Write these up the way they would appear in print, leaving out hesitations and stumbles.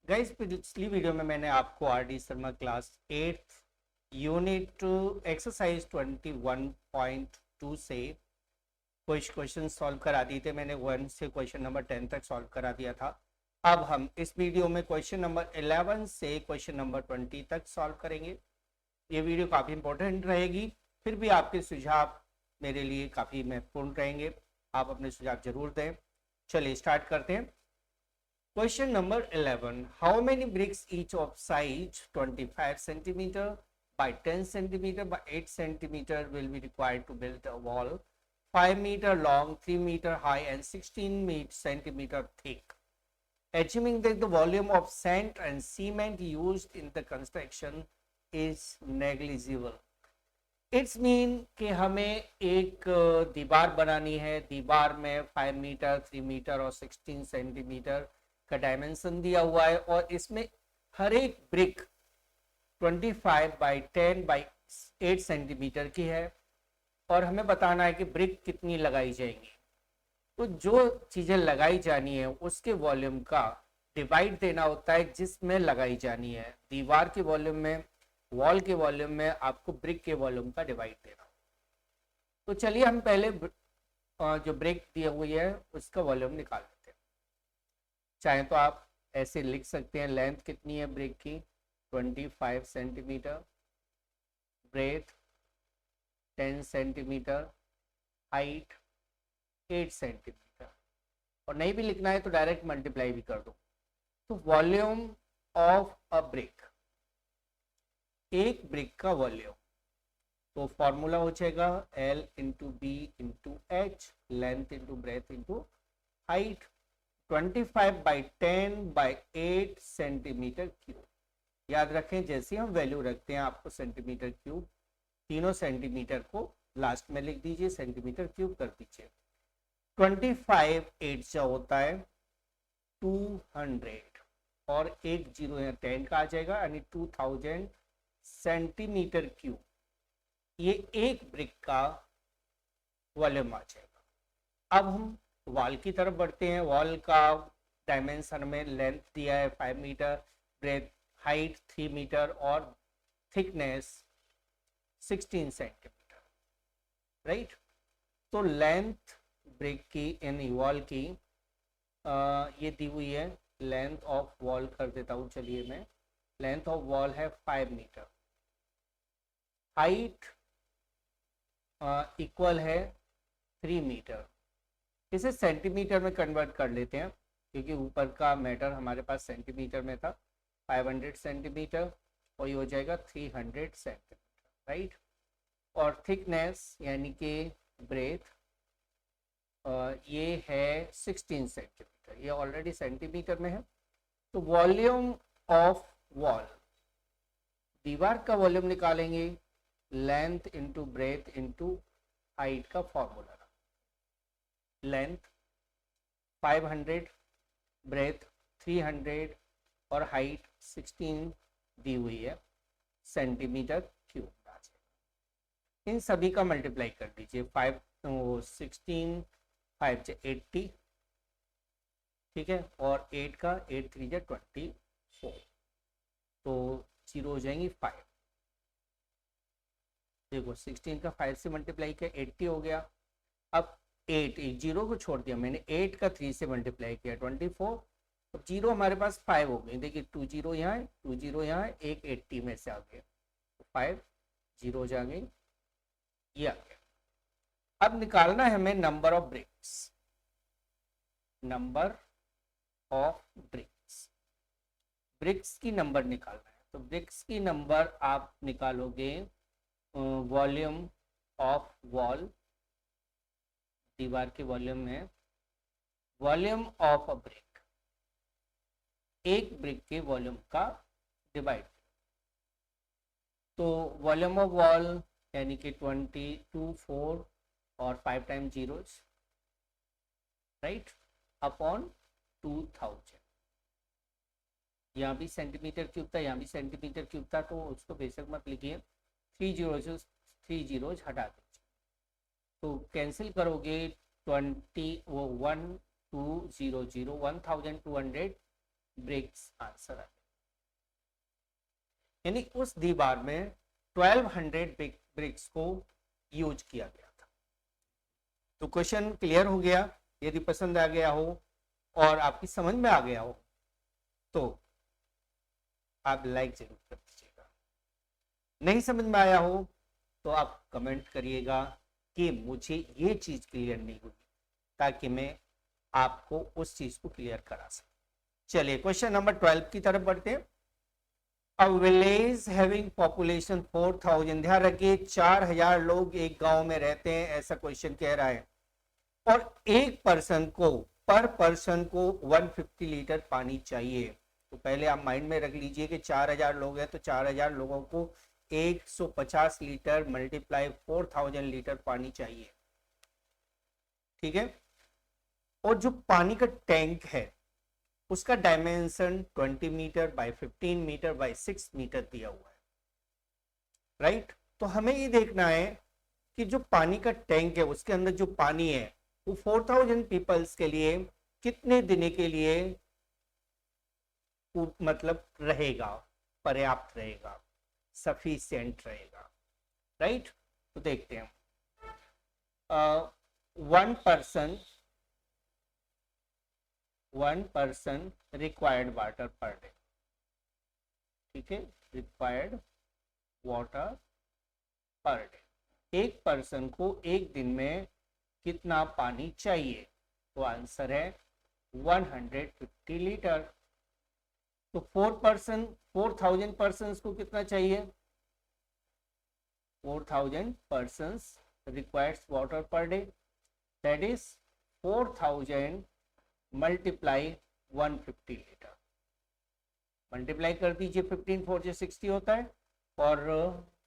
Guys, पिछली video में मैंने आपको R D Sharma class 8 unit exercise 21.2 से कुछ क्वेश्चन सॉल्व करा दिए थे। मैंने 1 से क्वेश्चन नंबर 10 तक सॉल्व करा दिया था। अब हम इस वीडियो में क्वेश्चन नंबर 11 से क्वेश्चन नंबर 20 तक सॉल्व करेंगे। ये वीडियो काफ़ी इंपॉर्टेंट रहेगी, फिर भी आपके सुझाव मेरे लिए काफ़ी महत्वपूर्ण रहेंगे। आप अपने सुझाव जरूर दें। चलिए स्टार्ट करते हैं। Question number 11. How many bricks each of size 25 centimeter by 10 centimeter by 8 centimeter will be required to build a wall 5 meter long, 3 meter high and 16 centimeter thick? Assuming that the volume of sand and cement used in the construction is negligible. It's mean कि हमें एक दीवार बनानी है। दीवार में 5 metre, 3 metre और 16 centimetre का डायमेंशन दिया हुआ है और इसमें हर एक ब्रिक 25 बाई 10 बाई 8 सेंटीमीटर की है और हमें बताना है कि ब्रिक कितनी लगाई जाएंगी। तो जो चीज़ें लगाई जानी है उसके वॉल्यूम का डिवाइड देना होता है जिसमें लगाई जानी है। दीवार के वॉल्यूम में, वॉल के वॉल्यूम में आपको ब्रिक के वॉल्यूम का डिवाइड देना। तो चलिए हम पहले जो ब्रिक दी हुई है उसका वॉल्यूम निकाल लेते हैं। चाहे तो आप ऐसे लिख सकते हैं, लेंथ कितनी है ब्रिक की 25 centimetre, breadth 10 centimetre, height 8 centimetre. और नहीं भी लिखना है तो डायरेक्ट मल्टीप्लाई भी कर दो। तो वॉल्यूम ऑफ अ ब्रिक, एक ब्रिक का वॉल्यूम, तो फॉर्मूला हो जाएगा L into B into H, length into breadth into height, 25 by 10 by 8 centimetre cube. याद रखें जैसे हम वैल्यू रखते हैं आपको सेंटीमीटर क्यूब, तीनों सेंटीमीटर को लास्ट में लिख दीजिए, सेंटीमीटर क्यूब कर दीजिए। 25 8 जो होता है 200 और एक जीरो यहाँ 10 का आ जाएगा, यानी 2000 सेंटीमीटर क्यूब। ये एक ब्रिक का वॉल्यूम आ जाएगा। अब हम वॉल की तरफ बढ़ते हैं। वॉल का डायमेंशन में लेंथ दिया है 5 मीटर, ब्रेथ हाइट 3 मीटर और थिकनेस 16 सेंटीमीटर, राइट। तो लेंथ ब्रिक की इन वॉल की ये दी हुई है। लेंथ ऑफ वॉल कर देता हूँ, चलिए मैं, लेंथ ऑफ वॉल है 5 मीटर, हाइट इक्वल है 3 मीटर। इसे सेंटीमीटर में कन्वर्ट कर लेते हैं क्योंकि ऊपर का मैटर हमारे पास सेंटीमीटर में था। 500 सेंटीमीटर और ये हो जाएगा 300 सेंटीमीटर, राइट। और थिकनेस यानी कि ब्रेथ ये है 16 सेंटीमीटर, ये ऑलरेडी सेंटीमीटर में है। तो वॉल्यूम ऑफ वॉल, दीवार का वॉल्यूम निकालेंगे, length into breadth into height का फॉर्मूला। लेंथ 500, ब्रेथ 300 और हाइट 16 दी हुई है सेंटीमीटर क्यूब। इन सभी का मल्टीप्लाई कर दीजिए। 16 5 से 80, ठीक है, और 8 का 8 3 से 24, तो जीरो हो जाएंगी 5। देखो 16 का 5 से मल्टीप्लाई किया 80 हो गया। अब 8 जीरो को छोड़ दिया मैंने, 8 का 3 से मल्टीप्लाई किया 24। अब जीरो हमारे पास 5 हो गए। देखिए 2 जीरो यहाँ है, 2 जीरो यहाँ है, एक 80 में से आ गया, 5 जीरो जा गई, ये आ गया। अब निकालना है हमें number of bricks. Number of bricks, bricks की नंबर निकालना है। तो ब्रिक्स की नंबर आप निकालोगे वॉल्यूम ऑफ वॉल, दीवार के वॉल्यूम में, वॉल्यूम ऑफ अ ब्रिक, एक ब्रिक के वॉल्यूम का डिवाइड। तो वॉल्यूम ऑफ वॉल यानी कि 24 और 5 टाइम जीरोस, राइट, अपॉन 2000। यहाँ भी सेंटीमीटर क्यूब था, यहाँ भी सेंटीमीटर क्यूब था, तो उसको बेशक मत लिखिए, 3 जीरोज हटा दीजिए। तो कैंसिल करोगे 20 वो 1200 1200 ब्रिक्स आंसर आ गया। यानी उस दीवार में 1200 ब्रिक्स को यूज किया गया था। तो क्वेश्चन क्लियर हो गया। यदि पसंद आ गया हो और आपकी समझ में आ गया हो तो आप लाइक जरूर कर दीजिएगा। नहीं समझ में आया हो तो आप कमेंट करिएगा कि मुझे ये चीज क्लियर नहीं हुई, ताकि मैं आपको उस चीज को क्लियर करा सकूं। चलिए क्वेश्चन नंबर 12 की तरफ बढ़ते हैं। अ विलेज हैविंग पॉपुलेशन 4000, ध्यान रखिए 4000 लोग एक गांव में रहते हैं, ऐसा क्वेश्चन कह रहा है। और एक पर्सन को, पर पर्सन को 150 लीटर पानी चाहिए। तो पहले आप माइंड में रख लीजिए कि 4000 लोग हैं, तो 4000 लोगों को 150 लीटर मल्टीप्लाई 4000 लीटर पानी चाहिए। ठीक है। और जो पानी का टैंक है उसका dimension 20 metre by 15 metre by 6 metre दिया हुआ है, राइट। तो हमें ये देखना है कि जो पानी का टैंक है उसके अंदर जो पानी है वो 4000 पीपल्स के लिए कितने दिन के लिए मतलब रहेगा, पर्याप्त रहेगा, सफिशिएंट रहेगा, राइट। तो देखते हैं। One person required water per day. ठीक है, रिक्वायर्ड वाटर पर डे, एक पर्सन को एक दिन में कितना पानी चाहिए? तो आंसर है 150 लीटर। तो 4000 पर्सन को कितना चाहिए? 4000 person requires water per day, that is 4000 multiply 150 litre. Multiply कर दीजिए, 15 4 से 60 होता है और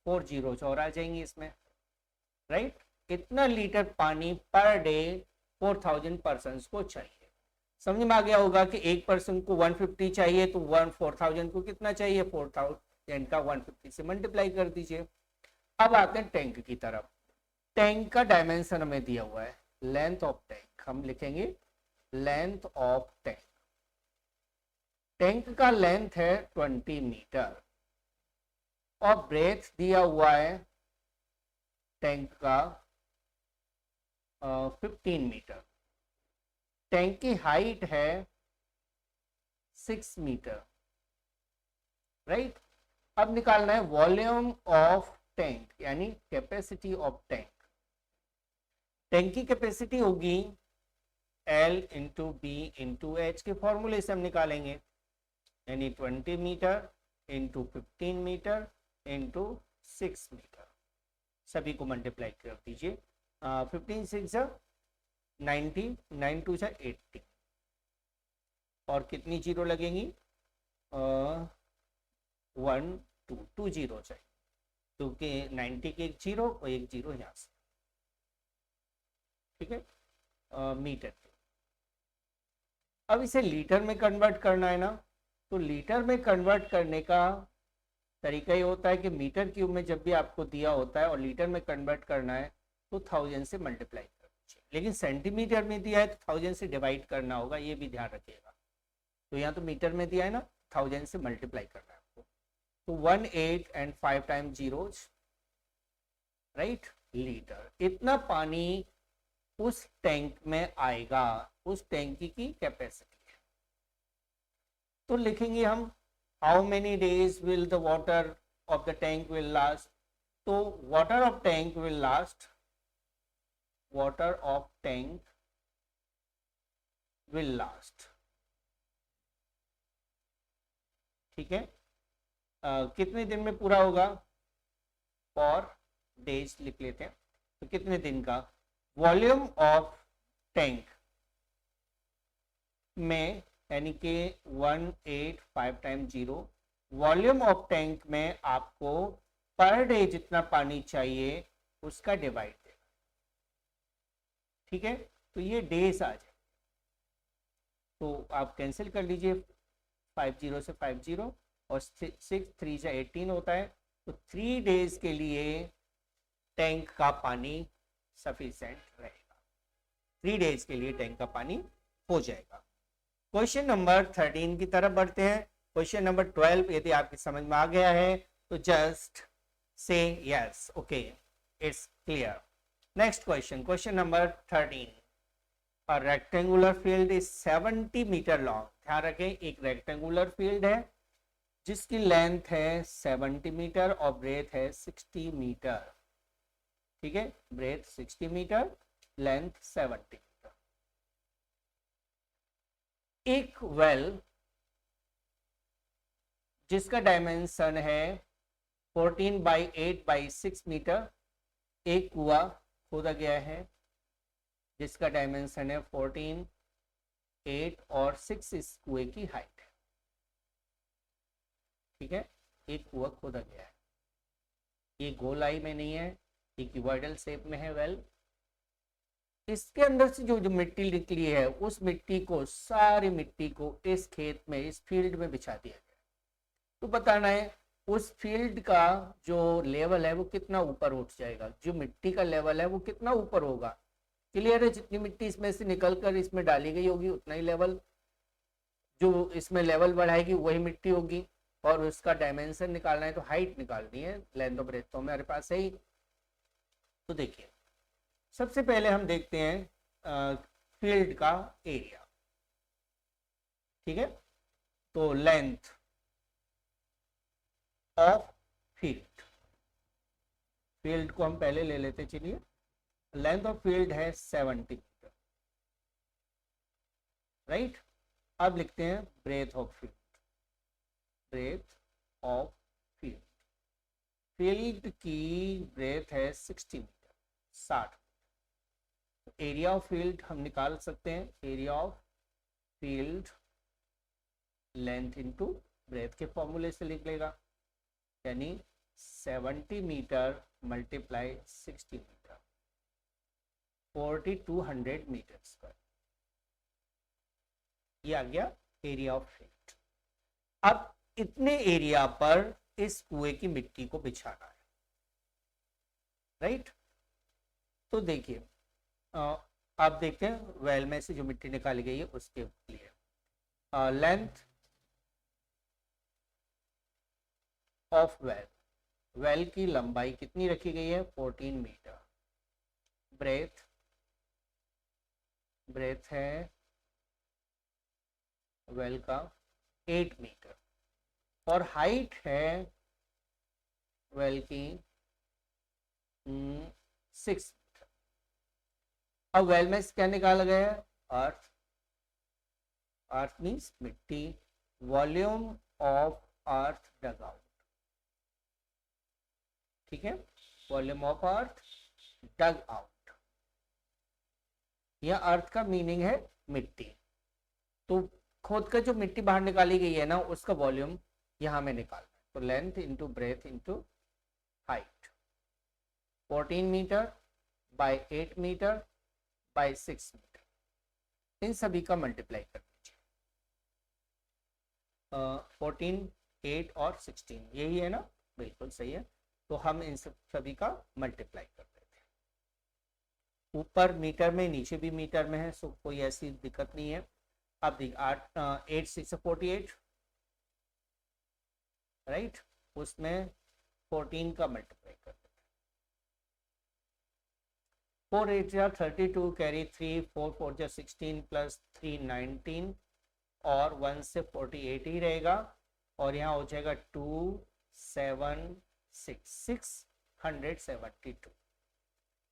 4 जीरोस और आ जाएंगे इसमें, राइट। कितना लीटर पानी पर डे 4000 पर्सन को चाहिए? समझ में आ गया होगा कि एक पर्सन को 150 चाहिए, तो 4000 को कितना चाहिए? 4000 का 150 से मल्टीप्लाई कर दीजिए। अब आते हैं टैंक की तरफ। टैंक का डायमेंशन हमें दिया हुआ है, लेंथ ऑफ टैंक हम लिखेंगे लेंथ ऑफ टैंक। टैंक का लेंथ है 20 मीटर और ब्रेथ दिया हुआ है टैंक का 15 मीटर। टैंक की हाइट है 6 मीटर, राइट। अब निकालना है वॉल्यूम ऑफ टैंक, यानी कैपेसिटी ऑफ टैंक। टैंक की कैपेसिटी होगी L into B into H के फॉर्मूले से हम निकालेंगे, यानी 20 metre into 15 metre into 6 metre. सभी को मल्टीप्लाई कर दीजिए। 15 6 90, 9 2 80 और कितनी जीरो लगेंगी? 1 2 जीरो चाहिए, क्योंकि 90 के एक जीरो और एक जीरो यहाँ से। ठीक है, मीटर के। अब इसे लीटर में कन्वर्ट करना है ना, तो लीटर में कन्वर्ट करने का तरीका ये होता है कि मीटर क्यूब में जब भी आपको दिया होता है और लीटर में कन्वर्ट करना है तो 1000 से मल्टीप्लाई कर दीजिए। लेकिन सेंटीमीटर में दिया है तो 1000 से डिवाइड करना होगा, ये भी ध्यान रखिएगा। तो यहाँ तो मीटर में दिया है ना, 1000 से मल्टीप्लाई करना है आपको। तो 18 and 5 time zeros, right, litre. इतना पानी उस टैंक में आएगा, उस टैंकी की कैपेसिटी है। तो लिखेंगे हम how many days will the water of the tank will last. तो water of tank will last, water of tank will last, ठीक है। कितने दिन में पूरा होगा? फॉर डेज लिख लेते हैं, तो कितने दिन का? वॉल्यूम ऑफ टैंक में, यानी कि 185 time zero, volume of tank में आपको पर डे जितना पानी चाहिए उसका डिवाइड देगा, ठीक है। तो ये डेज आ जाए, तो आप कैंसिल कर लीजिए, 50 से 50 और 6 3 से 18 होता है। तो 3 डेज के लिए टैंक का पानी सफिशिएंट रहेगा, 3 डेज के लिए टैंक का पानी हो जाएगा। क्वेश्चन नंबर 13 की तरफ बढ़ते हैं। क्वेश्चन नंबर 12 यदि आपकी समझ में आ गया है तो जस्ट से yes, okay, it's clear. Next question, question number 13। A rectangular field is 70 metre long. ध्यान रखें, एक रेक्टेंगुलर फील्ड है जिसकी लेंथ है 70 मीटर और ब्रेथ है 60 मीटर। ठीक है, ब्रेथ 60 मीटर, लेंथ 70 मीटर। एक वेल जिसका डायमेंशन है 14/8/6 मीटर, एक कुआं खोदा गया है जिसका डायमेंशन है 14, 8 और 6 इस कुएं की हाइट है। ठीक है, एक कुआं खोदा गया है, ये गोलाई में नहीं है, ये क्यूबॉइडल शेप में है वेल। इसके अंदर से जो जो मिट्टी निकली है उस मिट्टी को, सारी मिट्टी को इस खेत में, इस फील्ड में बिछा दिया गया। तो बताना है उस फील्ड का जो लेवल है वो कितना ऊपर उठ जाएगा, जो मिट्टी का लेवल है वो कितना ऊपर होगा। क्लियर है, जितनी मिट्टी इसमें से निकल कर इसमें डाली गई होगी उतना ही लेवल, जो इसमें लेवल बढ़ाएगी वही मिट्टी होगी। और उसका डायमेंशन निकालना है तो हाइट निकालनी है, लेंथ और ब्रेथ तो हमारे पास है ही। तो देखिए, सबसे पहले हम देखते हैं फील्ड का एरिया। ठीक है, तो लेंथ ऑफ फील्ड, फील्ड को हम पहले ले लेते, चलिए। लेंथ ऑफ फील्ड है 70 मीटर, राइट। अब लिखते हैं breadth of field, breadth of field. Field की ब्रेथ है 60 मीटर, 60। एरिया ऑफ फील्ड हम निकाल सकते हैं, area of field length into breadth के फॉर्मूले से लिख लेगा, यानी 70 metre multiply 60 metre, 4200 metre square. ये आ गया एरिया ऑफ फील्ड। अब इतने एरिया पर इस कुएं की मिट्टी को बिछाना है, राइट। तो देखिए, आप देखते हैं वेल में से जो मिट्टी निकाली गई है उसके लिए लेंथ ऑफ वेल, वेल की लंबाई कितनी रखी गई है 14 मीटर। ब्रेथ, ब्रेथ है वेल का 8 मीटर और हाइट है वेल की 6 मीटर। अब वेल में क्या निकाला गया है, अर्थ, अर्थ मीन्स मिट्टी, volume of earth dug out. ठीक है, volume of earth dug out, यह अर्थ का मीनिंग है मिट्टी। तो खोद कर जो मिट्टी बाहर निकाली गई है ना उसका वॉल्यूम यहां में निकालना है। तो length into breadth into height, 14 metre by 8 metre by 6 metre, इन सभी का मल्टीप्लाई कर दीजिए। 14, 8 और 16 यही है ना, बिल्कुल सही है। तो हम इन सभी का मल्टीप्लाई कर देते हैं, ऊपर मीटर में नीचे भी मीटर में है, सो कोई ऐसी दिक्कत नहीं है। अब देखिए 8 6 48, राइट, उसमें 14 का मल्टीप्लाई कर देते हैं। 4 8 जा 32, कैरी 3, 4 4 जा 16 प्लस 3 19 और 1 से 48 ही रहेगा और यहाँ हो जाएगा 2 7 6 672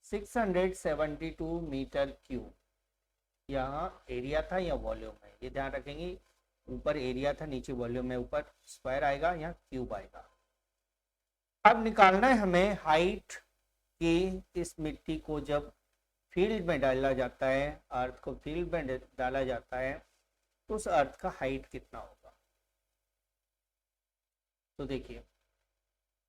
672 मीटर क्यूब। यहाँ एरिया था या वॉल्यूम है, ये ध्यान रखेंगे। ऊपर एरिया था, नीचे वॉल्यूम है, ऊपर स्क्वायर आएगा, यहाँ क्यूब आएगा। अब निकालना है हमें हाइट की। इस मिट्टी को जब फील्ड में डाला जाता है, अर्थ को फील्ड में डाला जाता है, तो उस अर्थ का हाइट कितना होगा। तो देखिए,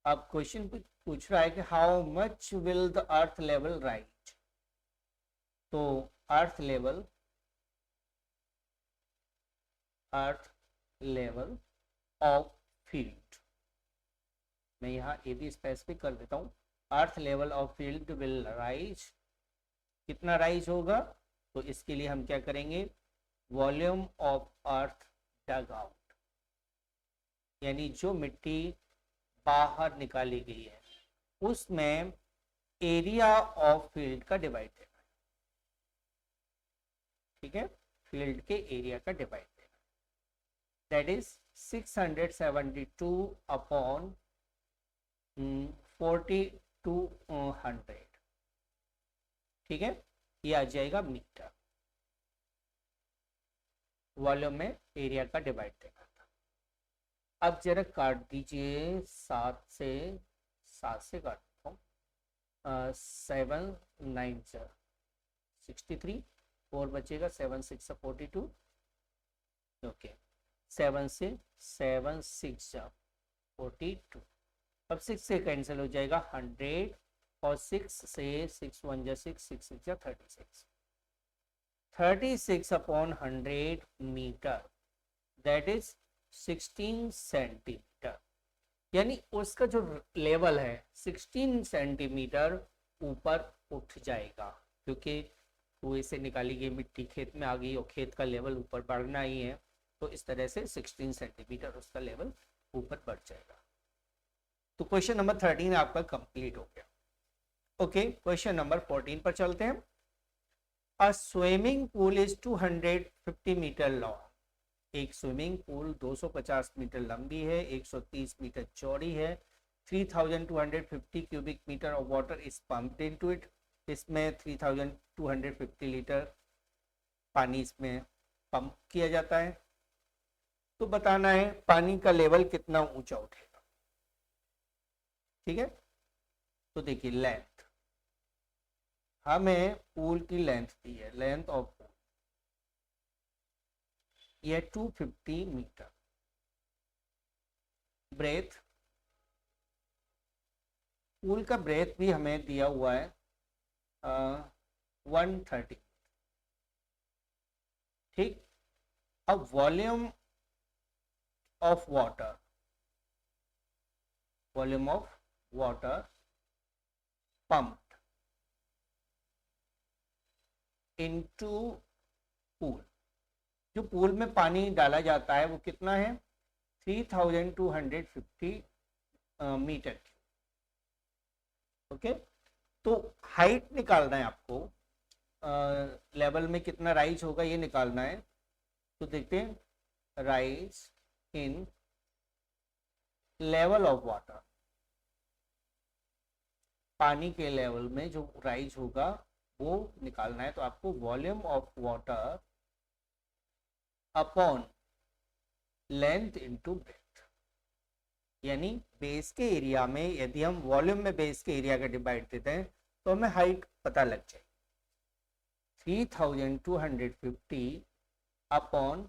अब क्वेश्चन पूछ रहा है कि how much will the earth level rise. तो अर्थ लेवल ऑफ फील्ड, मैं यहाँ ए भी स्पेसिफिक कर देता हूँ। Earth level of field will rise, कितना राइज होगा। तो इसके लिए हम क्या करेंगे, volume of earth dug out, यानी जो मिट्टी बाहर निकाली गई है उसमें एरिया ऑफ फील्ड का डिवाइड देना है, ठीक है, फील्ड के एरिया का डिवाइड देना, दैट इज 672 अपॉन 4200, ठीक है, ये आ जाएगा मीटर, वॉल्यूम में एरिया का डिवाइड देना था। अब जरा काट दीजिए, 7 से काटता हूँ, 7 9 63, 4 बचेगा, 7 6 42, ओके, 7 से 7 6 42, अब 6 से कैंसिल हो जाएगा 100, और 6 से 6 1 6 6 6 36, 36 upon 100 metre, that is 16 centimetre, यानी उसका जो लेवल है 16 सेंटीमीटर ऊपर उठ जाएगा, क्योंकि कुएं से निकाली गई मिट्टी खेत में आ गई और खेत का लेवल ऊपर बढ़ना ही है, तो इस तरह से 16 सेंटीमीटर उसका लेवल ऊपर बढ़ जाएगा। तो क्वेश्चन नंबर 13 आपका कंप्लीट हो गया। ओके, क्वेश्चन नंबर 14 पर चलते हैं। A swimming pool is 250 metre long, एक स्विमिंग पूल 250 मीटर लंबी है, 130 मीटर चौड़ी है, 3250 cubic metre of water is pumped into it, इसमें 3250 लीटर पानी इसमें पंप किया जाता है, तो बताना है पानी का लेवल कितना ऊंचा उठेगा, ठीक है। तो देखिए लेंथ, हमें पूल की लेंथ दी है, लेंथ ऑफ पूल ये 250 मीटर, ब्रेथ, पूल का ब्रेथ भी हमें दिया हुआ है 130, ठीक। अब volume of water, volume of water pumped into pool, जो पूल में पानी डाला जाता है वो कितना है 3250 मीटर की, ओके। तो हाइट निकालना है आपको, लेवल में कितना राइज होगा ये निकालना है, तो देखते हैं rise in level of water, पानी के लेवल में जो राइज होगा वो निकालना है, तो आपको volume of water upon length into breath, यानी बेस के एरिया में यदि हम वॉल्यूम में बेस के एरिया का डिवाइड देते हैं तो हमें हाइट पता लग जाएगी, 3250 अपॉन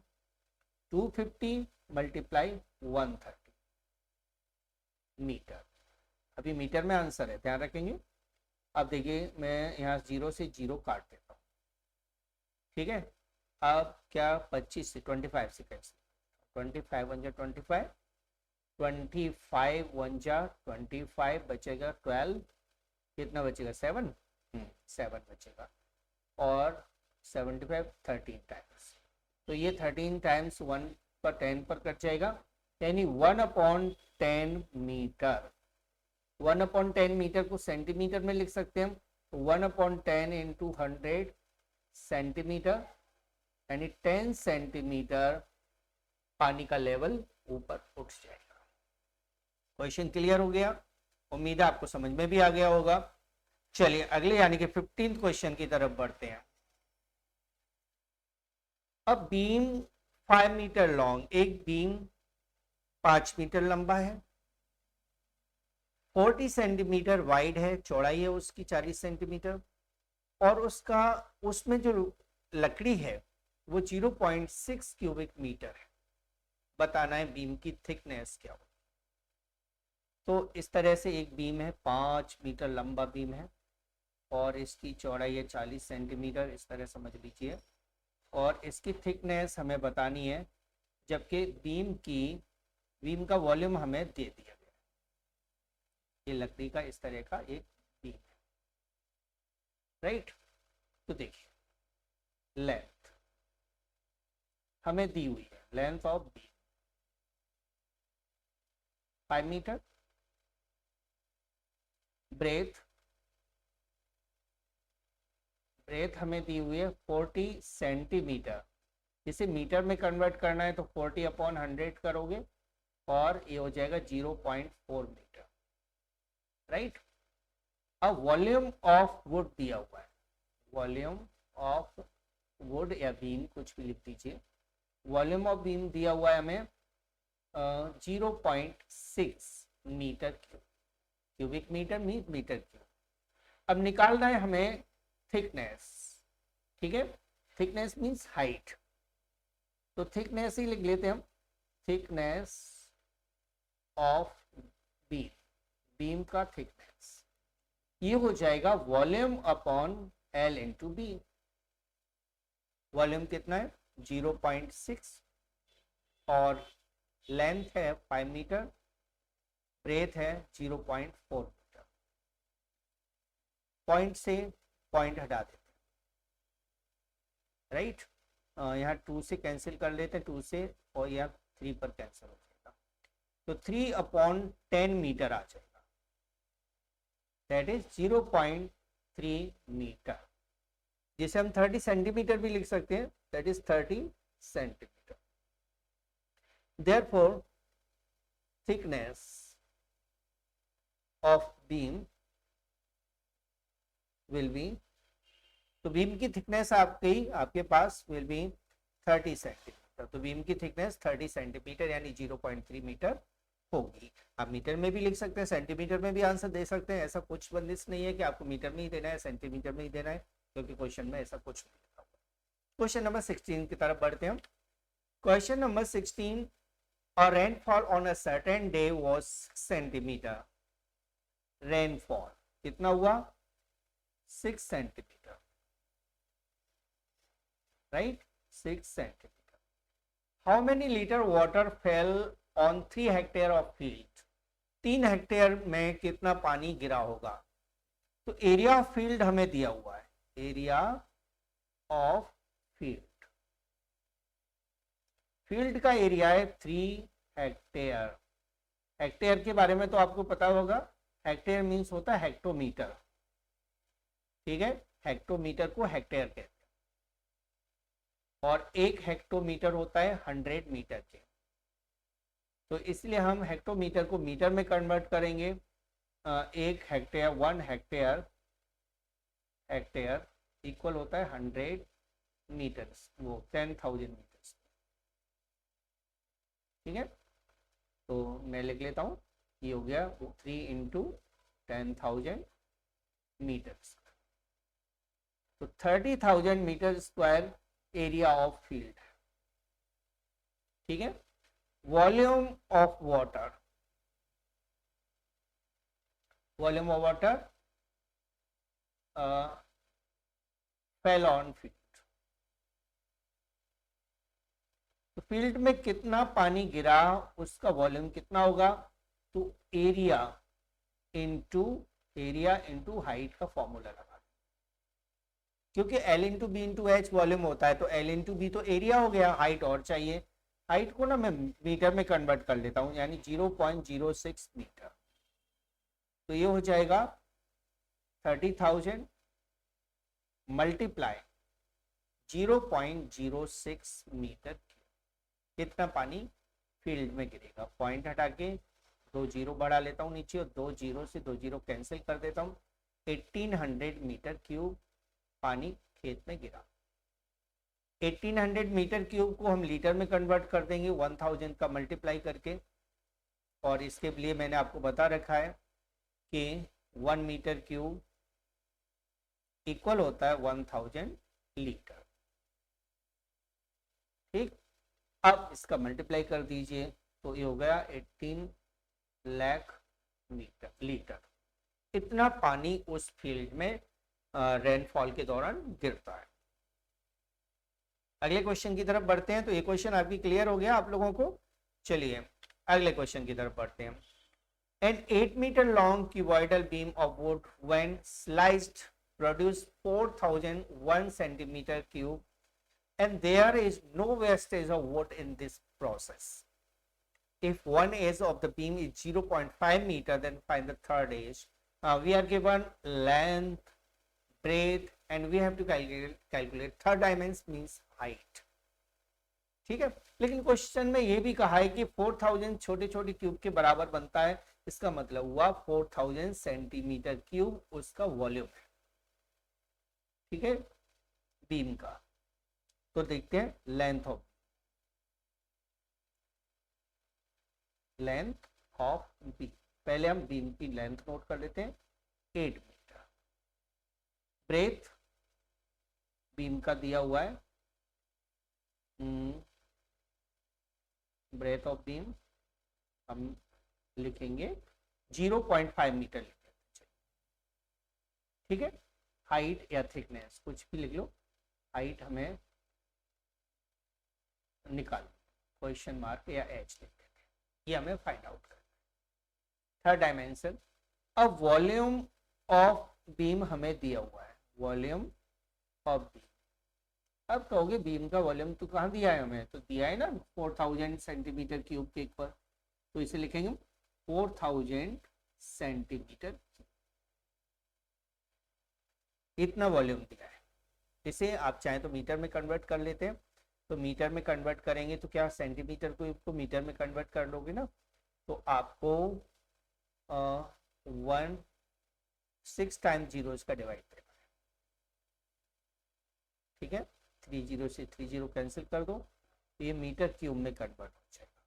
250 मल्टीप्लाई 130 मीटर, अभी मीटर में आंसर है, ध्यान रखेंगे। अब देखिए मैं यहाँ 0 से 0 काट देता हूँ, ठीक है। अब क्या 25 से 25 से कैसे, 25 1 जा 25, 25 1 जा 25, बचेगा 12, कितना बचेगा 7, 7 बचेगा, और 75 13 टाइम्स, तो ये 13 टाइम्स 1 पर 10 पर कट जाएगा, यानी 1/10 मीटर, 1/10 मीटर को सेंटीमीटर में लिख सकते हैं हम, 1/10 इंटू 100 सेंटीमीटर, यानी 10 सेंटीमीटर पानी का लेवल ऊपर उठ जाएगा। क्वेश्चन क्लियर हो गया, उम्मीद है आपको समझ में भी आ गया होगा। चलिए अगले यानी कि 15th क्वेश्चन की तरफ बढ़ते हैं। अब बीम 5 मीटर लॉन्ग, एक बीम 5 मीटर लंबा है, 40 सेंटीमीटर वाइड है, चौड़ाई है उसकी 40 सेंटीमीटर, और उसका उसमें जो लकड़ी है वो 0.6 क्यूबिक मीटर है, बताना है बीम की थिकनेस क्या हो। तो इस तरह से एक बीम है, 5 मीटर लंबा बीम है और इसकी चौड़ाई है 40 सेंटीमीटर, इस तरह समझ लीजिए, और इसकी थिकनेस हमें बतानी है, जबकि बीम का वॉल्यूम हमें दे दिया गया, ये लकड़ी का इस तरह का एक बीम है, राइट। तो देखिए लेंथ हमें दी हुई है, length of beam 5 metre, breadth हमें दी हुई है 40 सेंटीमीटर। इसे मीटर में कन्वर्ट करना है तो 40/100 करोगे और ये हो जाएगा 0.4 मीटर, राइट। अब वॉल्यूम ऑफ वुड दिया हुआ है, वॉल्यूम ऑफ वुड या बीम कुछ भी लिख दीजिए। वॉल्यूम ऑफ बीम दिया हुआ है हमें 0.6 metre cubic metre metre cube. अब निकालना है हमें थिकनेस, ठीक है। थिकनेस मीन्स हाइट, तो थिकनेस ही लिख लेते हैं हम, थिकनेस ऑफ बीम, बीम का थिकनेस ये हो जाएगा volume upon L into B. Volume कितना है 0.6 और लेंथ है 5 मीटर, ब्रेथ है 0.4 मीटर। पॉइंट से पॉइंट हटा देते हैं, राइट। यहाँ 2 से कैंसिल कर लेते हैं, 2 से, और यहाँ 3 पर कैंसिल हो जाएगा, तो 3/10 मीटर आ जाएगा, दैट इज 0.3 मीटर, जिसे हम 30 सेंटीमीटर भी लिख सकते हैं, that is 30 centimetre. Therefore thickness of beam will be, तो बीम की थिकनेस आपके पास विल बी 30 सेंटीमीटर, तो बीम की थिकनेस 30 सेंटीमीटर यानी 0.3 मीटर होगी। आप मीटर में भी लिख सकते हैं, सेंटीमीटर में भी आंसर दे सकते हैं, ऐसा कुछ बंदिश नहीं है कि आपको मीटर में ही देना है, सेंटीमीटर में ही देना है, क्योंकि क्वेश्चन में ऐसा कुछ नहीं लिखा हुआ। क्वेश्चन नंबर 16 की तरफ बढ़ते हैं हम। Question number 16, a rainfall on a certain day was 6 centimetre. Rainfall कितना हुआ 6 centimetre, right, 6 centimetre. How many litre water fell on 3 hectare of field. 3 hectare में कितना पानी गिरा होगा। तो एरिया ऑफ फील्ड हमें दिया हुआ है, एरिया ऑफ फील्ड, फील्ड का एरिया है 3 हेक्टेयर। हेक्टेयर के बारे में तो आपको पता होगा, हेक्टेयर मीन्स होता है हेक्टोमीटर, ठीक है, हेक्टोमीटर को हेक्टेयर कहते हैं, और 1 हेक्टोमीटर होता है 100 मीटर के, तो इसलिए हम हेक्टोमीटर को मीटर में कन्वर्ट करेंगे। 1 हेक्टेयर, 1 हेक्टेयर, हेक्टेयर इक्वल होता है 100 मीटर्स, वो 10,000 मीटर्स, ठीक है। तो मैं लिख लेता हूँ, ये हो गया 3 × 10,000 मीटर्स, तो 30,000 metre square area of field, ठीक है। Volume of water, volume of water fell on field, तो फील्ड में कितना पानी गिरा उसका वॉल्यूम कितना होगा, तो एरिया इंटू हाइट का फॉर्मूला लगा, क्योंकि L into B into H volume होता है, तो L इंटू बी तो एरिया हो गया, हाइट और चाहिए, हाइट को ना मैं मीटर में कन्वर्ट कर लेता हूँ, यानी 0.06 मीटर, तो ये हो जाएगा 30,000 मल्टीप्लाई 0.06 मीटर, कितना पानी फील्ड में गिरेगा। पॉइंट हटा के 2 जीरो बढ़ा लेता हूँ नीचे, और 2 जीरो से 2 जीरो कैंसिल कर देता हूँ, 1800 मीटर क्यूब पानी खेत में गिरा। 1800 मीटर क्यूब को हम लीटर में कन्वर्ट कर देंगे 1000 का मल्टीप्लाई करके, और इसके लिए मैंने आपको बता रखा है कि 1 मीटर क्यूब इक्वल होता है 1000 लीटर, ठीक। अब इसका मल्टीप्लाई कर दीजिए, तो ये हो गया 18 लाख लीटर, इतना पानी उस फील्ड में रेनफॉल के दौरान गिरता है। अगले क्वेश्चन की तरफ बढ़ते हैं। तो ये क्वेश्चन आपकी क्लियर हो गया आप लोगों को। चलिए अगले क्वेश्चन की तरफ बढ़ते हैं। An 8 metre long cuboidal beam of wood when sliced produce 4001 centimetre cube and there is no wastage of wood in this process. If one edge of the beam is 0.5 meter, then find the third edge. We are given length, breadth, and we have to calculate third dimension means height. ठीक है, लेकिन question में ये भी कहा है कि 4000 छोटे छोटे क्यूब के बराबर बनता है, इसका मतलब हुआ 4000 सेंटीमीटर क्यूब उसका वॉल्यूम है. ठीक है, बीम का. तो देखते हैं लेंथ ऑफ बीम. पहले हम बीम की लेंथ नोट कर लेते हैं 8 मीटर. ब्रेथ बीम का दिया हुआ है, ब्रेथ ऑफ बीम हम लिखेंगे 0.5 मीटर. ठीक है, हाइट या थिकनेस कुछ भी लिख लो, हाइट हमें निकाल, क्वेश्चन मार्क या एच लिख देते हैं, ये हमें फाइंड आउट करना है. Third dimension. अब वॉल्यूम ऑफ बीम हमें दिया हुआ है, वॉल्यूम ऑफ बीम. अब कहोगे बीम का वॉल्यूम तो कहाँ दिया है हमें, तो दिया है ना 4000 सेंटीमीटर क्यूब के ऊपर, तो इसे लिखेंगे 4000 सेंटीमीटर. इतना वॉल्यूम दिया है. इसे आप चाहें तो मीटर में कन्वर्ट कर लेते हैं, तो मीटर में कन्वर्ट करेंगे तो क्या सेंटीमीटर को मीटर में कन्वर्ट कर लोगे ना, तो आपको 6 टाइम्स 0 इसका डिवाइड करना है. ठीक है, 30 से 30 कैंसिल कर दो, तो ये मीटर क्यूब में कन्वर्ट हो जाएगा.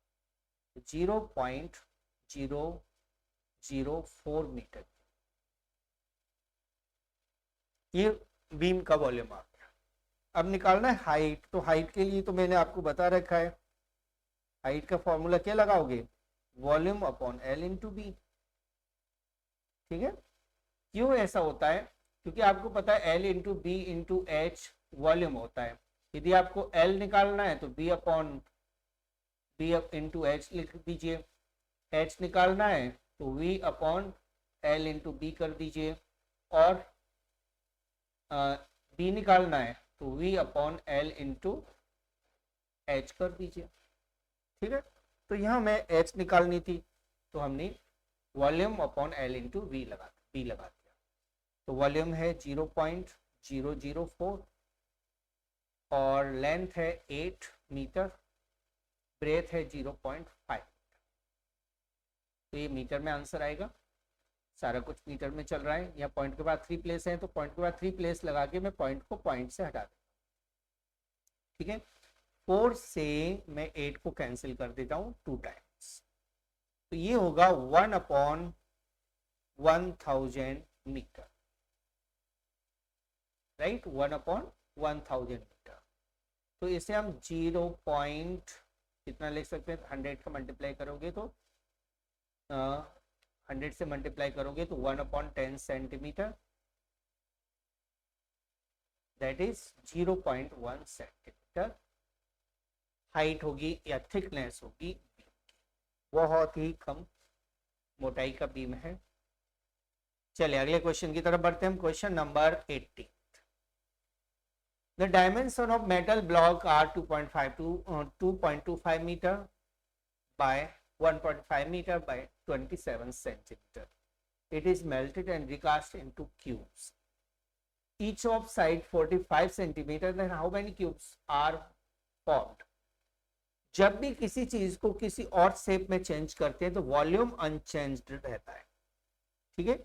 0.004 मीटर. ये बीम का वॉल्यूम आ गया. अब निकालना है हाइट. तो हाइट के लिए तो मैंने आपको बता रखा है, हाइट का फॉर्मूला क्या लगाओगे, volume upon L into B. ठीक है, क्यों ऐसा होता है, क्योंकि आपको पता है L into B into H volume होता है. यदि आपको एल निकालना है तो B upon B into H लिख दीजिए, एच निकालना है तो V upon L into B कर दीजिए, और बी निकालना है तो V upon L into H कर दीजिए. ठीक है, तो यहाँ मैं एच निकालनी थी तो हमने volume upon L into B लगा दिया. तो वॉल्यूम है 0.004 और लेंथ है 8 मीटर, ब्रेथ है 0.5. तो ये मीटर में आंसर आएगा. सारा कुछ मीटर में चल रहा है. यहाँ पॉइंट के बाद 3 प्लेस है, तो पॉइंट के बाद 3 प्लेस लगा के मैं पॉइंट को पॉइंट से हटा दूँ. ठीक है, 4 से मैं 8 को कैंसिल कर देता हूँ 2 टाइम्स, तो ये होगा 1/1000 मीटर. Right, 1/1000 metre. तो इसे हम 0. कितना लिख सकते हैं, 100 का मल्टीप्लाई करोगे तो 100 से मल्टीप्लाई करोगे तो 1/10 centimetre, that is 0.1 centimetre height होगी या थिकनेस होगी. बहुत ही कम मोटाई का बीम है. चलिए अगले क्वेश्चन की तरफ बढ़ते हैं हम. Question number 18. The dimension of metal block are 2.25 meter by 1.5 meter by 27 centimeter. It is melted and recast into cubes. Each of side 45 centimeter. Then how many cubes are formed? जब भी किसी चीज को किसी और शेप में change करते हैं तो वॉल्यूम अनचेंज्ड रहता है. ठीक है,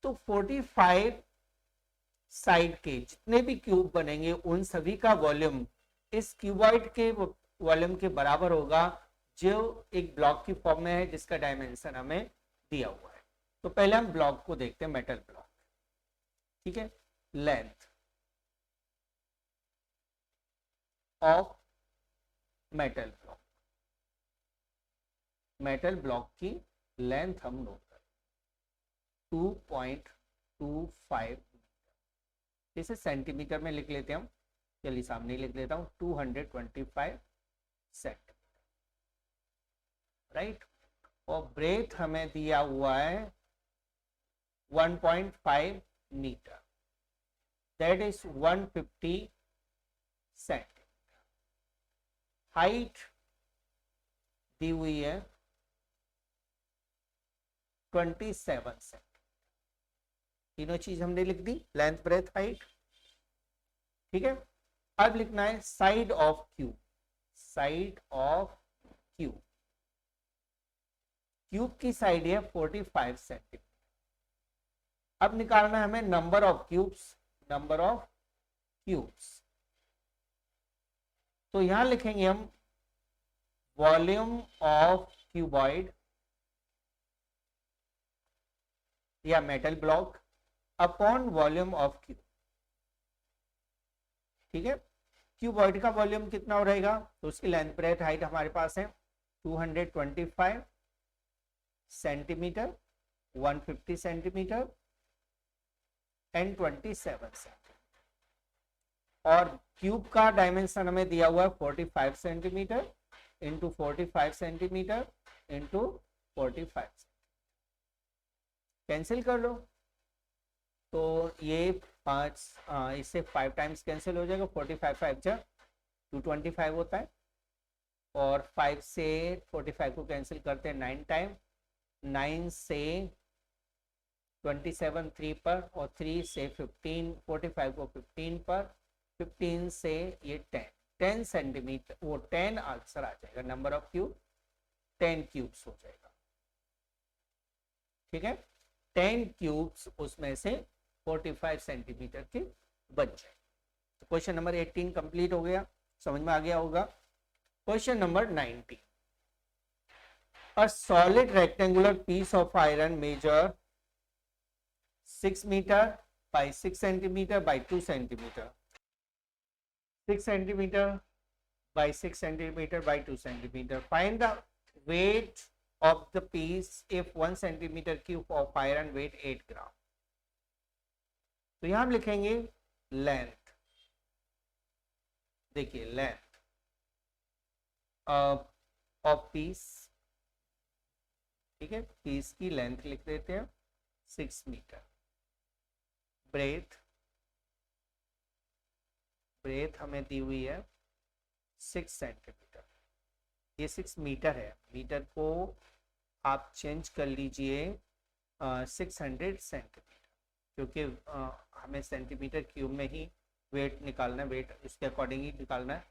तो 45 साइड के जितने भी क्यूब बनेंगे उन सभी का वॉल्यूम इस क्यूबॉइड के वॉल्यूम के बराबर होगा जो एक ब्लॉक की फॉर्म में है जिसका डायमेंशन हमें दिया हुआ है. तो पहले हम ब्लॉक को देखते हैं, मेटल ब्लॉक. ठीक है, length of metal block. Metal block की लेंथ हम नोट करें 2.25. इसे सेंटीमीटर में लिख लेते हैं हम. चलिए सामने लिख लेता हूं 225 सेंटीमीटर. राइट, और ब्रेथ हमें दिया हुआ है 1.5 metre, that is 150 centimetre. Height दी हुई है 27 सेंटीमीटर। तीनों चीज हमने लिख दी, लेंथ, ब्रेथ, हाइट। ठीक है, अब लिखना है side of cube. Side of cube, cube की साइड है 45 सेंटीमीटर। अब निकालना है हमें number of cubes. Number of cubes, तो यहां लिखेंगे हम वॉल्यूम ऑफ क्यूबॉइड या metal block upon volume of cube. ठीक है, क्यूबॉइड का वॉल्यूम कितना हो रहेगा, तो उसकी लेंथ, ब्रेथ, हाइट हमारे पास है 225 सेंटीमीटर, 150 सेंटीमीटर एंड 27 सेंटीमीटर। और क्यूब का डायमेंशन हमें दिया हुआ है 45 centimetre into 45 centimetre into 45। Cancel कर लो, तो ये 5 इससे 5 टाइम्स कैंसिल हो जाएगा। 45 5 जा 225 होता है, और 5 से 45 को कैंसिल करते हैं 9 टाइम। 9 से 27 3 पर, और 3 से 15, 45 को 15 पर, 15 से ये 10 सेंटीमीटर, वो 10 आंसर आ जाएगा। नंबर ऑफ क्यूब 10 क्यूब्स हो जाएगा। ठीक है, 10 क्यूब्स उसमें से 45 सेंटीमीटर के बन जाए। तो क्वेश्चन नंबर 18 कंप्लीट हो गया, समझ में आ गया होगा। Question number 19, a solid rectangular piece of iron measure 6 meter by 6 centimeter by 2 centimeter, 6 centimeter by 6 centimeter by 2 centimeter. Find the weight of the piece if 1 centimeter cube of iron weight 8 gram. तो यहां हम लिखेंगे length. देखिए length of peace, ठीक है, piece की length लिख देते हैं 6 मीटर। ब्रेथ, ब्रेथ हमें दी हुई है 6 सेंटीमीटर। ये 6 मीटर है, मीटर को आप चेंज कर लीजिए 600 सेंटीमीटर, क्योंकि हमें सेंटीमीटर क्यूब में ही वेट निकालना है, वेट उसके अकॉर्डिंग ही निकालना है।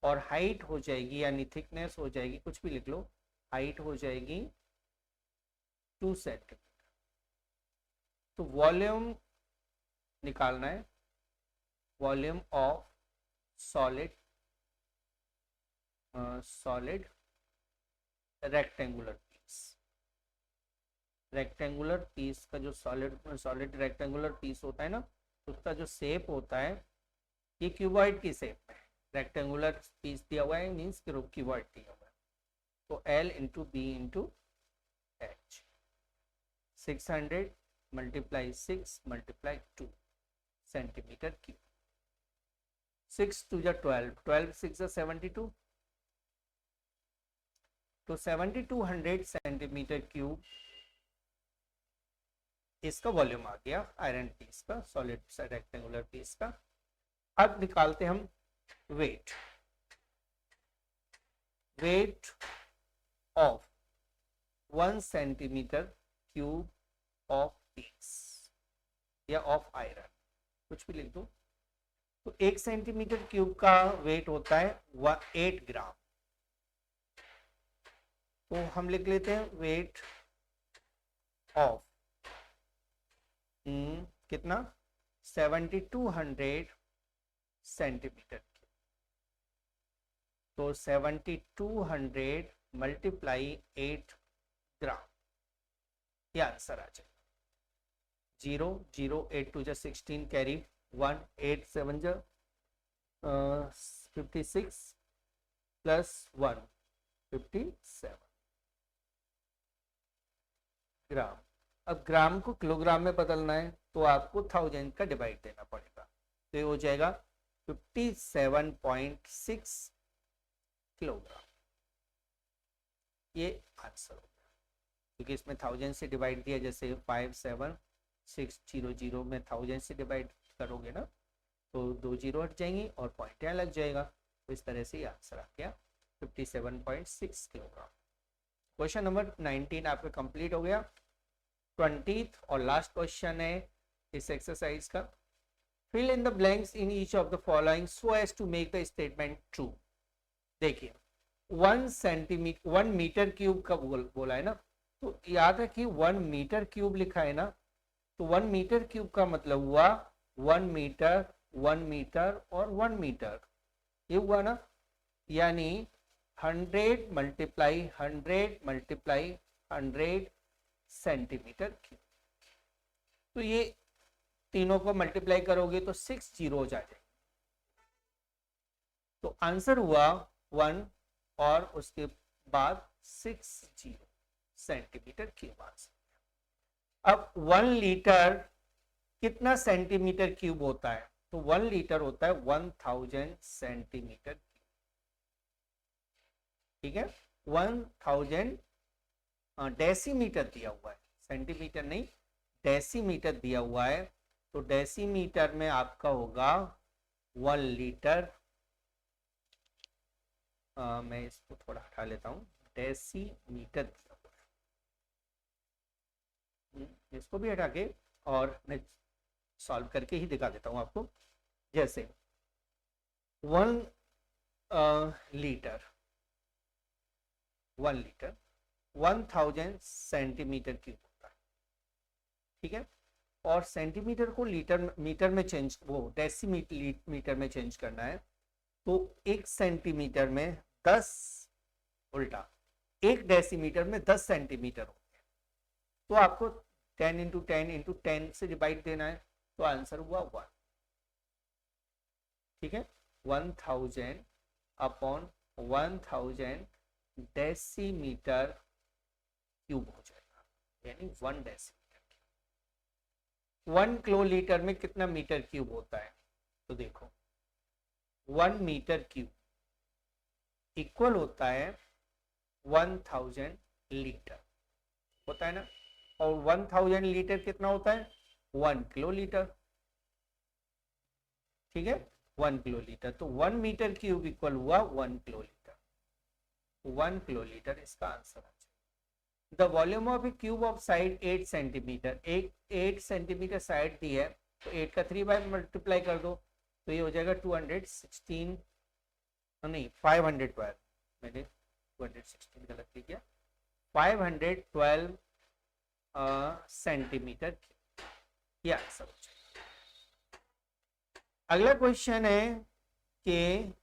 और हाइट हो जाएगी, यानी थिकनेस हो जाएगी, कुछ भी लिख लो, हाइट हो जाएगी 2 सेंटीमीटर। तो वॉल्यूम निकालना है, volume of solid, solid rectangular piece. Rectangular piece का जो सॉलिड रेक्टेंगुलर पीस होता है ना, उसका जो शेप होता है, ये क्यूबॉइड की शेप में रेक्टेंगुलर पीस दिया हुआ है, मीन्स क्यूबॉइड दिया हुआ है। तो L into B into H, 600 multiply 6 multiply 2 centimetre cube. 6 2 जा 12, 12 6 जा 72, तो 7200 सेंटीमीटर क्यूब इसका वॉल्यूम आ गया आयरन पीस का, सॉलिड रेक्टेंगुलर पीस का। अब निकालते हम weight. Weight of 1 centimetre cube of piece या ऑफ आयरन, कुछ भी लिख दो। तो 1 सेंटीमीटर क्यूब का वेट होता है 8 ग्राम। तो हम लिख लेते हैं वेट ऑफ कितना 7200 सेंटीमीटर क्यूब। तो 7200 मल्टीप्लाई 8 ग्राम, ये आंसर आ जाएगा। 0 0 8 2 16 कैरी 1 8 7 56 प्लस 1 57 ग्राम। अब ग्राम को किलोग्राम में बदलना है, तो आपको 1000 का डिवाइड देना पड़ेगा, तो ये हो जाएगा 57.6 किलोग्राम। ये आंसर हो गया, क्योंकि इसमें 1000 से डिवाइड दिया, जैसे 57600 में 1000 से डिवाइड करोगे ना, तो 2 जीरो हट जाएंगी और पॉइंट यहाँ लग जाएगा। तो इस तरह से ये आंसर आ गया 57.6 किलोग्राम। क्वेश्चन नंबर 19 आपका कंप्लीट हो गया। 20th और लास्ट क्वेश्चन है इस एक्सरसाइज का। Fill in the blanks in each of the following so as to make the statement true. देखिए 1 मीटर क्यूब का बोला है ना, तो याद है कि 1 मीटर क्यूब लिखा है ना, तो 1 मीटर क्यूब का मतलब हुआ 1 मीटर 1 मीटर और 1 मीटर, ये हुआ ना, यानी 100 मल्टीप्लाई 100 मल्टीप्लाई 100 सेंटीमीटर क्यूब। तो ये तीनों को मल्टीप्लाई करोगे तो 6 जीरो हो जाएगा। तो आंसर हुआ 1 और उसके बाद 60 सेंटीमीटर क्यूब आंसर। अब 1 लीटर कितना सेंटीमीटर क्यूब होता है? तो 1 लीटर होता है 1000 सेंटीमीटर क्यूब। ठीक है, 1000 डेसीमीटर दिया हुआ है, सेंटीमीटर नहीं, डेसीमीटर दिया हुआ है। तो डेसीमीटर में आपका होगा 1 लीटर। मैं इसको थोड़ा हटा लेता हूँ, डेसीमीटर दिया हुआ है, इसको भी हटा के और मैं सॉल्व करके ही दिखा देता हूँ आपको। जैसे 1 लीटर 1000 सेंटीमीटर क्यूब होता है। ठीक है, और सेंटीमीटर को मीटर में चेंज, वो डेसीमीटर में चेंज करना है। तो 1 सेंटीमीटर में 10 उल्टा 1 डेसीमीटर में 10 सेंटीमीटर हो गया। तो आपको 10 इंटू 10 इंटू 10 से डिवाइड देना है। तो आंसर हुआ 1। ठीक है, 1000 अपॉन 1000 डेसीमीटर क्यूब हो जाएगा, यानी 1 डेसीमीटर। 1 किलोलीटर में कितना मीटर क्यूब होता है? तो देखो 1 मीटर क्यूब इक्वल होता है 1000 लीटर होता है ना, और 1000 लीटर कितना होता है? 1 किलो लीटर। ठीक है, 1 किलो लीटर। तो 1 मीटर क्यूब इक्वल हुआ 1 किलो लीटर। 1 किलो लीटर इसका आंसर आ जाएगा। The volume of a cube of side 8 centimetre, 8 centimetre side दी है, तो 8 का 3 बाय मल्टीप्लाई कर दो, तो ये हो जाएगा 216, नहीं 512, मैंने 216 गलत लिख दिया, 512 सेंटीमीटर ये आंसर हो जाएगा। अगला क्वेश्चन है कि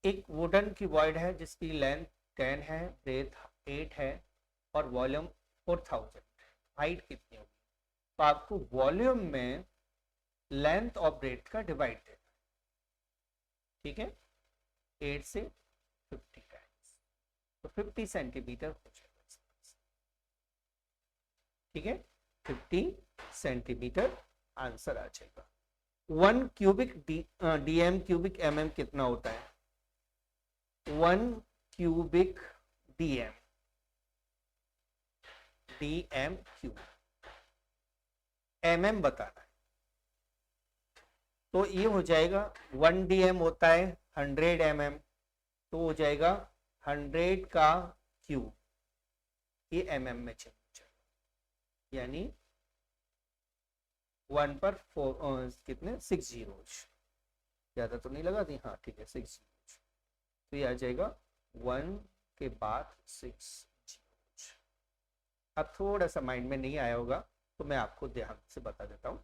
एक वुडन क्यूबॉइड है जिसकी लेंथ 10 है, ब्रेथ 8 है और वॉल्यूम 4000, हाइट कितनी होगी? तो आपको वॉल्यूम में लेंथ और ब्रेथ का डिवाइड देना है। ठीक है, 8 से 50 टाइम्स, तो 50 सेंटीमीटर हो जाएगा। ठीक है, 50 सेंटीमीटर आंसर आ जाएगा। 1 क्यूबिक डीएम क्यूबिक एमएम कितना होता है? 1 क्यूबिक डीएम क्यूब एमएम बताना है। तो ये हो जाएगा 1 डीएम होता है 100 एमएम, तो हो जाएगा 100 का क्यूब, ये एमएम में चेंज हो जाएगा, यानी 1 पर 4 कितने 6 जीरोज, ज्यादा तो नहीं लगा दी, हाँ ठीक है 6 जीरोज। तो ये आ जाएगा 1 के बाद 6 जीरोज। अब थोड़ा सा माइंड में नहीं आया होगा तो मैं आपको ध्यान से बता देता हूँ।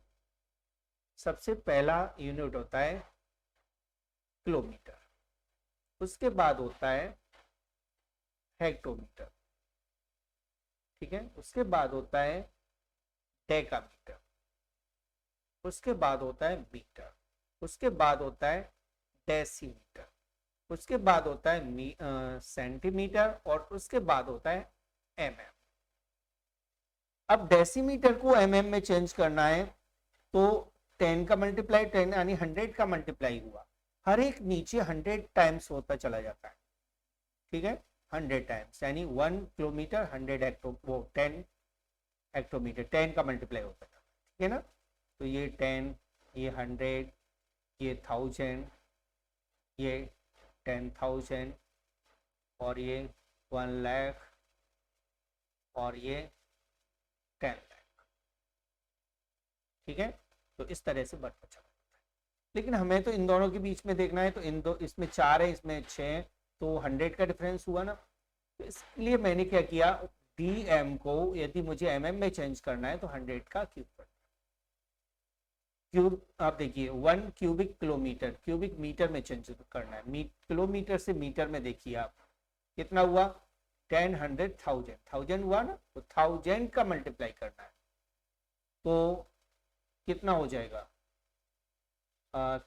सबसे पहला यूनिट होता है किलोमीटर, उसके बाद होता है हेक्टोमीटर, ठीक है, उसके बाद होता है डेकामीटर, उसके बाद होता है मीटर, उसके बाद होता है डेसीमीटर, उसके बाद होता है सेंटीमीटर और उसके बाद होता है एमएम। अब डेसीमीटर को एमएम में चेंज करना है तो 10 का मल्टीप्लाई 10 यानी 100 का मल्टीप्लाई हुआ, हर एक नीचे 100 टाइम्स होता चला जाता है। ठीक है, 100 टाइम्स यानी 1 किलोमीटर 100 हेक्टो वो 10 हेक्टोमीटर 10 का मल्टीप्लाई होता है, ठीक है ना। तो ये 10, ये 100, ये 1000, ये 10,000 और ये 1 लाख और ये 10 लाख, ठीक है। तो इस तरह से बढ़ता चला, लेकिन हमें तो इन दोनों के बीच में देखना है। तो इन दो, इसमें 4 है, इसमें 6 है, तो 100 का डिफरेंस हुआ ना। तो इसलिए मैंने क्या किया, डीएम को यदि मुझे एमएम में चेंज करना है तो 100 का क्यूब करना है। क्यूब आप देखिए 1 क्यूबिक किलोमीटर, क्यूबिक मीटर में चेंज करना है। किलोमीटर से मीटर में देखिए आप कितना हुआ, 10, 100, 1000, 1000 हुआ ना। तो 1000 का मल्टीप्लाई करना है तो कितना हो जाएगा,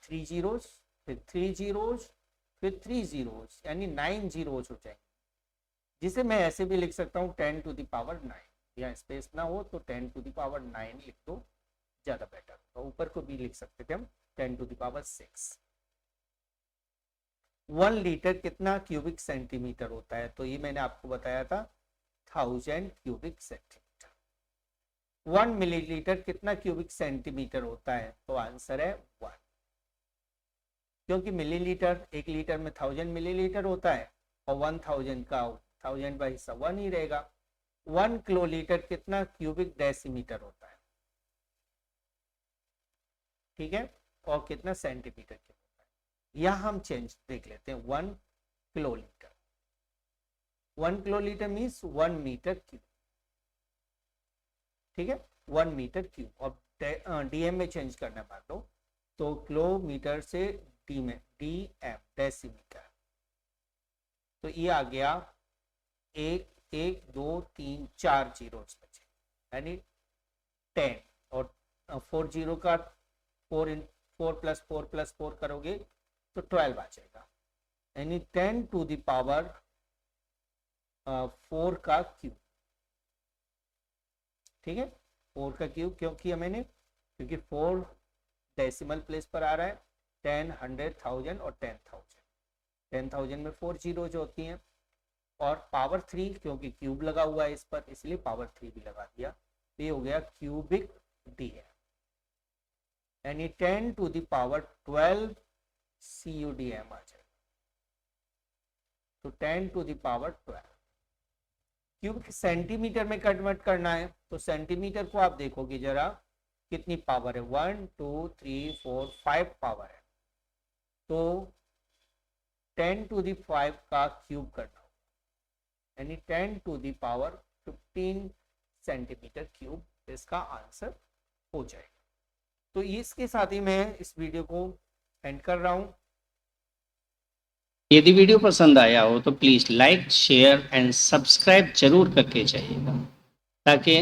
3 जीरोज, फिर 3 जीरोज, फिर 3 जीरोज, यानी 9 जीरोज हो जाएंगे, जिसे मैं ऐसे भी लिख सकता हूँ 10 टू द पावर 9, या स्पेस ना हो तो 10 टू द पावर 9 लिख दो, ज्यादा बेटर। तो ऊपर को भी लिख सकते थे हम 10 टू द पावर 6। 1 लीटर कितना क्यूबिक सेंटीमीटर होता है, तो ये मैंने आपको बताया था 1000 क्यूबिक सेंटीमीटर। 1 मिलीलीटर कितना क्यूबिक सेंटीमीटर होता है, तो आंसर है 1, क्योंकि मिलीलीटर, 1 लीटर में 1000 मिलीलीटर होता है और 1000 का 1000 का हिस्सा 1 ही रहेगा। 1 किलोलीटर कितना क्यूबिक डेसीमीटर होता है, ठीक है, और कितना सेंटीमीटर क्यूब होता है। यह हम चेंज देख लेते हैं। 1 kilolitre, 1 kilolitre means 1 metre cube, ठीक है, 1 मीटर क्यूब। और डीएम में चेंज करना मान लो तो किलोमीटर से डी में डीएम डेसीमीटर, तो ये आ गया 1 1 2 3 4 जीरोस बचे, यानी 10, और 4 जीरो का 4 प्लस 4 प्लस 4 करोगे तो 12 आ जाएगा, यानी 10 टू द पावर 4 का क्यूब, ठीक है, 4 का क्यूब। क्यों किया मैंने, क्योंकि 4 डेसिमल प्लेस पर आ रहा है, 10, 100, 1000 और 10,000, 10,000 में 4 जीरोज होती हैं, और पावर 3 क्योंकि क्यूब लगा हुआ है इस पर, इसलिए पावर 3 भी लगा दिया। तो ये हो गया क्यूबिक डीएम, यानी 10 टू द पावर 12 CUDM आ जाएगा। तो 10 to the power 12 cubic centimetre में कन्वर्ट करना है, तो सेंटीमीटर को आप देखोगे जरा कितनी पावर है, 1 2 3 4 5 पावर है, तो 10 टू द 5 का क्यूब करना होगा, यानी 10 to the power 15 centimetre cube, इसका आंसर हो जाएगा। तो इसके साथ ही मैं इस वीडियो को एंड कर रहा हूँ। यदि वीडियो पसंद आया हो तो please like, share and subscribe जरूर करके जाइएगा, ताकि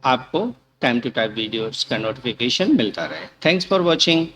आपको टाइम टू टाइम वीडियोस का नोटिफिकेशन मिलता रहे। Thanks for watching.